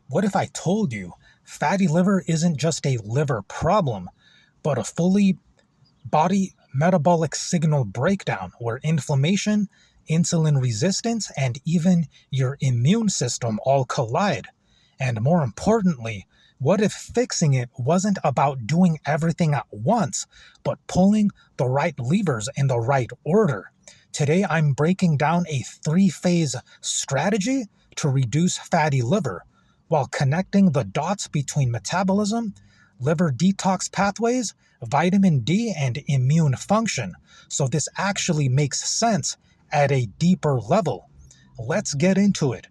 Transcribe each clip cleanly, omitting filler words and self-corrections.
What if I told you fatty liver isn't just a liver problem, but a fully body metabolic signal breakdown where inflammation, insulin resistance, and even your immune system all collide? And more importantly, what if fixing it wasn't about doing everything at once, but pulling the right levers in the right order? Today, I'm breaking down a three-phase strategy to reduce fatty liver while connecting the dots between metabolism, liver detox pathways, vitamin D, and immune function. So this actually makes sense at a deeper level. Let's get into it.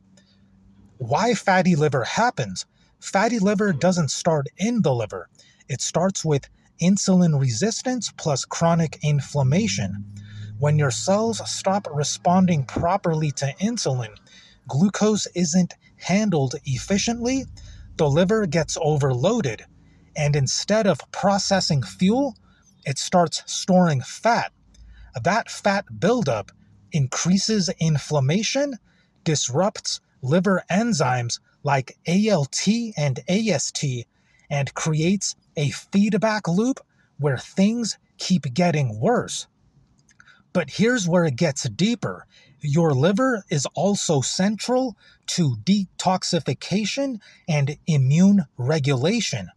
Why fatty liver happens? Fatty liver doesn't start in the liver. It starts with insulin resistance plus chronic inflammation. When your cells stop responding properly to insulin, glucose isn't handled efficiently, the liver gets overloaded, and instead of processing fuel, it starts storing fat. That fat buildup increases inflammation, disrupts liver enzymes like ALT and AST, and creates a feedback loop where things keep getting worse. But here's where it gets deeper. Your liver is also central to detoxification and immune regulation.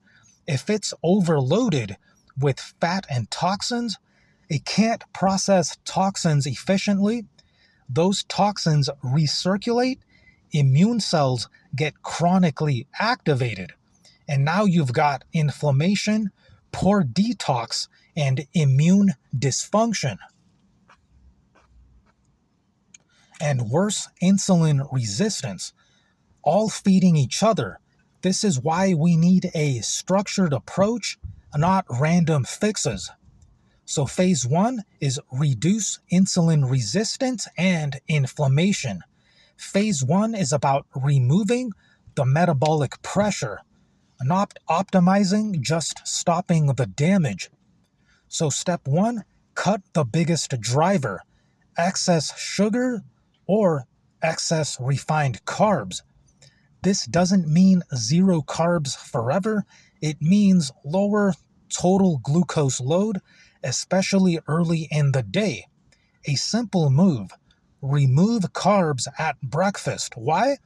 If it's overloaded with fat and toxins, it can't process toxins efficiently. Those toxins recirculate, immune cells get chronically activated, and now you've got inflammation, poor detox, and immune dysfunction. And worse, insulin resistance, all feeding each other. This is why we need a structured approach, not random fixes. So phase one is reduce insulin resistance and inflammation. Phase one is about removing the metabolic pressure, not optimizing, just stopping the damage. So step one, cut the biggest driver, excess sugar or excess refined carbs. This doesn't mean zero carbs forever. It means lower total glucose load, especially early in the day. A simple move. Remove carbs at breakfast. Why?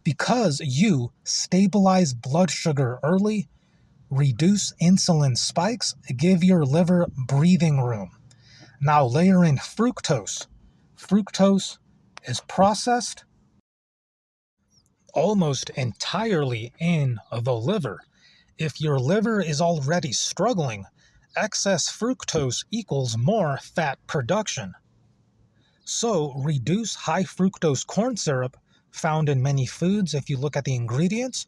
Because you stabilize blood sugar early, reduce insulin spikes, give your liver breathing room. Now layer in fructose. Fructose is processed almost entirely in the liver. If your liver is already struggling, excess fructose equals more fat production. So reduce high fructose corn syrup found in many foods if you look at the ingredients.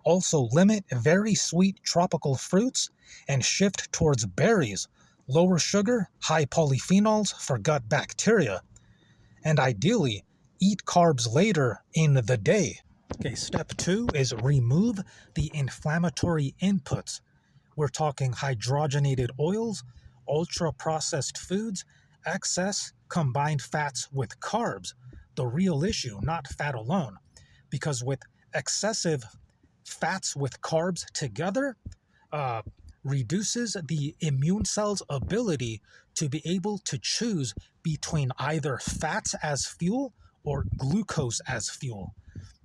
Also limit very sweet tropical fruits and shift towards berries, lower sugar, high polyphenols for gut bacteria. And ideally, eat carbs later in the day. Okay, step two is remove the inflammatory inputs. We're talking hydrogenated oils, ultra-processed foods, excess combined fats with carbs. The real issue, not fat alone. Because with excessive fats with carbs together, reduces the immune cell's ability to be able to choose between either fats as fuel or glucose as fuel,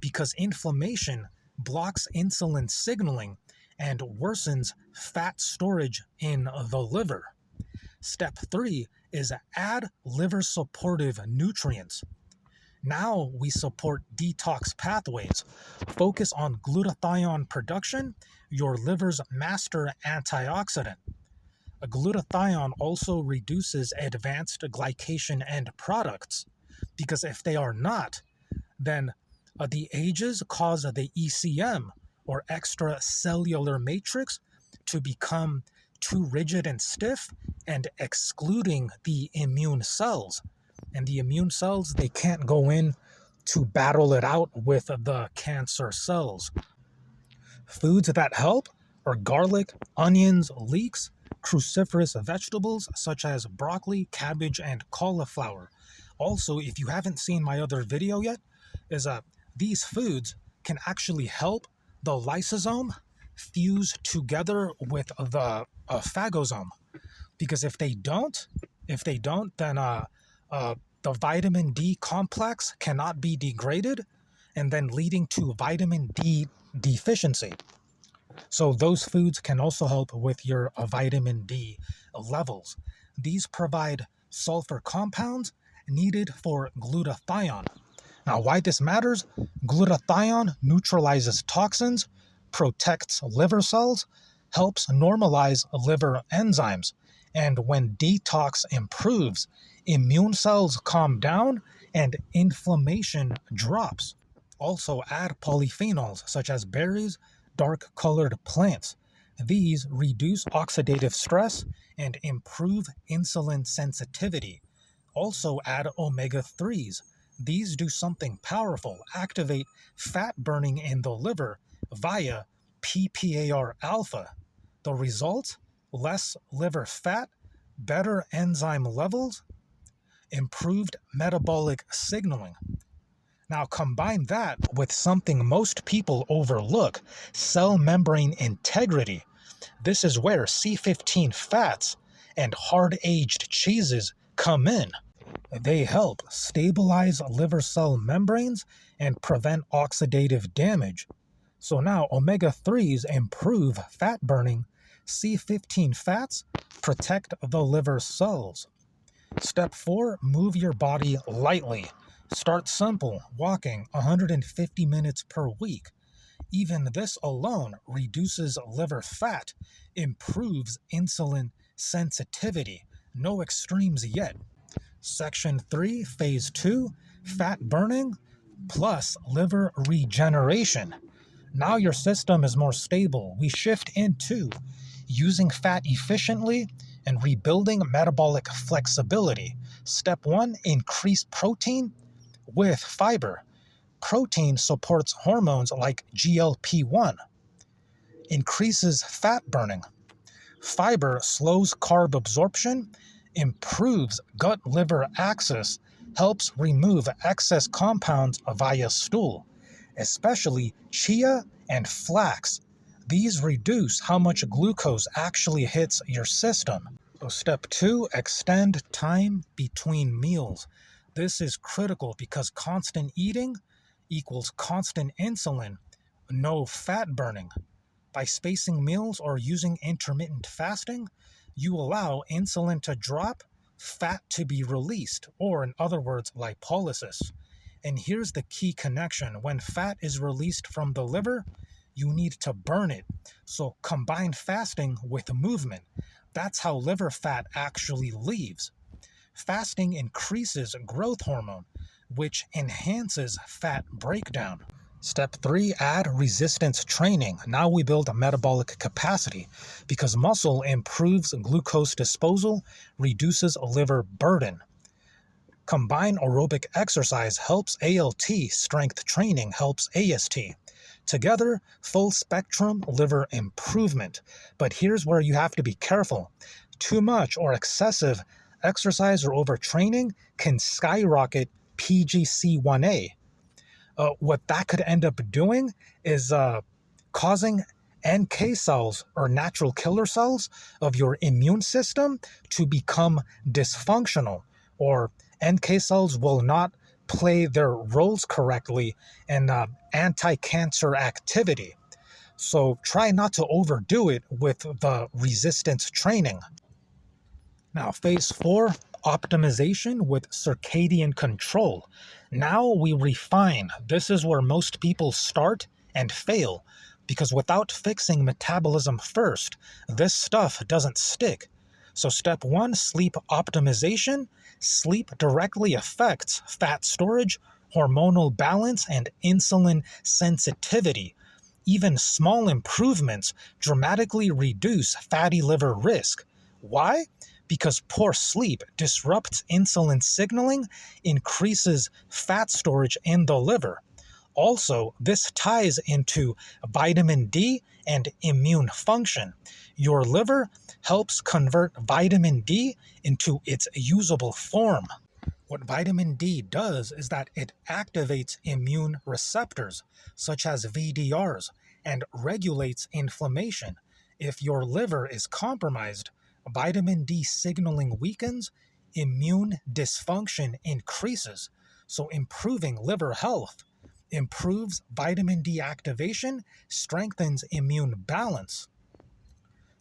because inflammation blocks insulin signaling and worsens fat storage in the liver. Step three is add liver supportive nutrients. Now we support detox pathways. Focus on glutathione production, your liver's master antioxidant. Glutathione also reduces advanced glycation end products, because if they are not, then the ages cause the ECM, or extracellular matrix, to become too rigid and stiff and excluding the immune cells. And the immune cells, they can't go in to battle it out with the cancer cells. Foods that help are garlic, onions, leeks, cruciferous vegetables such as broccoli, cabbage, and cauliflower. Also, if you haven't seen my other video yet, is these foods can actually help the lysosome fuse together with the phagosome, because if they don't, then the vitamin D complex cannot be degraded, and then leading to vitamin D deficiency. So those foods can also help with your vitamin D levels. These provide sulfur compounds needed for glutathione. Now, why this matters? Glutathione neutralizes toxins, protects liver cells, helps normalize liver enzymes, and when detox improves, immune cells calm down and inflammation drops. Also, add polyphenols such as berries, dark colored plants. These reduce oxidative stress and improve insulin sensitivity. Also, add omega 3s. These do something powerful, activate fat burning in the liver via PPAR alpha. The result? Less liver fat, better enzyme levels, improved metabolic signaling. Now, combine that with something most people overlook: cell membrane integrity. This is where C15 fats and hard aged cheeses come in. They help stabilize liver cell membranes and prevent oxidative damage. So now omega 3s improve fat burning, C15 fats protect the liver cells. Step 4, move your body lightly. Start simple, walking 150 minutes per week. Even this alone reduces liver fat, improves insulin sensitivity. No extremes yet. Section 3, Phase 2, fat burning plus liver regeneration. Now your system is more stable. We shift into using fat efficiently and rebuilding metabolic flexibility. Step 1, increase protein with fiber. Protein supports hormones like GLP-1, increases fat burning. Fiber slows carb absorption, improves gut-liver axis, helps remove excess compounds via stool, especially chia and flax. These reduce how much glucose actually hits your system. So step 2, extend time between meals. This is critical because constant eating equals constant insulin, no fat burning. By spacing meals or using intermittent fasting, you allow insulin to drop, fat to be released, or in other words, lipolysis. And here's the key connection: when fat is released from the liver, you need to burn it. So combine fasting with movement. That's how liver fat actually leaves. Fasting increases growth hormone, which enhances fat breakdown. Step 3, add resistance training. Now we build a metabolic capacity because muscle improves glucose disposal, reduces liver burden. Combined aerobic exercise helps ALT, strength training helps AST. Together, full spectrum liver improvement. But here's where you have to be careful. Too much or excessive exercise or overtraining can skyrocket PGC1A. What that could end up doing is causing NK cells, or natural killer cells, of your immune system to become dysfunctional, or NK cells will not play their roles correctly in anti-cancer activity. So try not to overdo it with the resistance training. Now, phase 4, optimization with circadian control. Now we refine. This is where most people start and fail, because without fixing metabolism first, this stuff doesn't stick. So step 1, sleep optimization. Sleep directly affects fat storage, hormonal balance, and insulin sensitivity. Even small improvements dramatically reduce fatty liver risk. Why? Because poor sleep disrupts insulin signaling, increases fat storage in the liver. Also, this ties into vitamin D and immune function. Your liver helps convert vitamin D into its usable form. What vitamin D does is that it activates immune receptors, such as VDRs, and regulates inflammation. If your liver is compromised, vitamin D signaling weakens, immune dysfunction increases. So, improving liver health improves vitamin D activation, strengthens immune balance.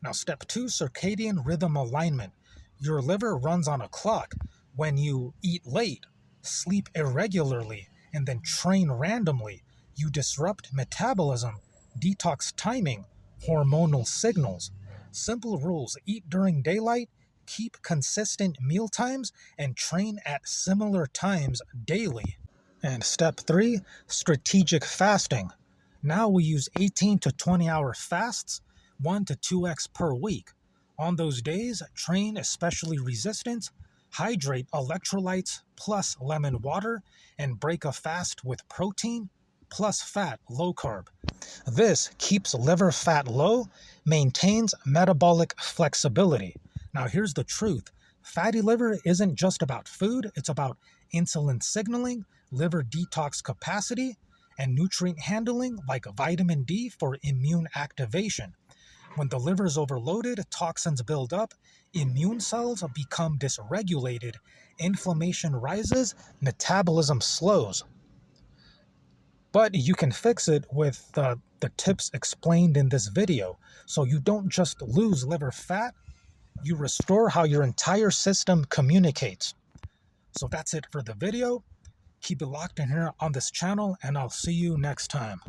Now, step two, circadian rhythm alignment. Your liver runs on a clock. When you eat late, sleep irregularly, and then train randomly, you disrupt metabolism, detox timing, hormonal signals. Simple rules: eat during daylight, keep consistent meal times, and train at similar times daily. And step three, strategic fasting. Now we use 18 to 20-hour fasts, 1 to 2x per week. On those days, train especially resistance, hydrate electrolytes plus lemon water, and break a fast with protein plus fat, low carb. This keeps liver fat low, maintains metabolic flexibility. Now, here's the truth: fatty liver isn't just about food, it's about insulin signaling, liver detox capacity, and nutrient handling like vitamin D for immune activation. When the liver is overloaded, toxins build up, immune cells become dysregulated, inflammation rises, metabolism slows. But you can fix it with the tips explained in this video. So you don't just lose liver fat, you restore how your entire system communicates. So that's it for the video. Keep it locked in here on this channel, and I'll see you next time.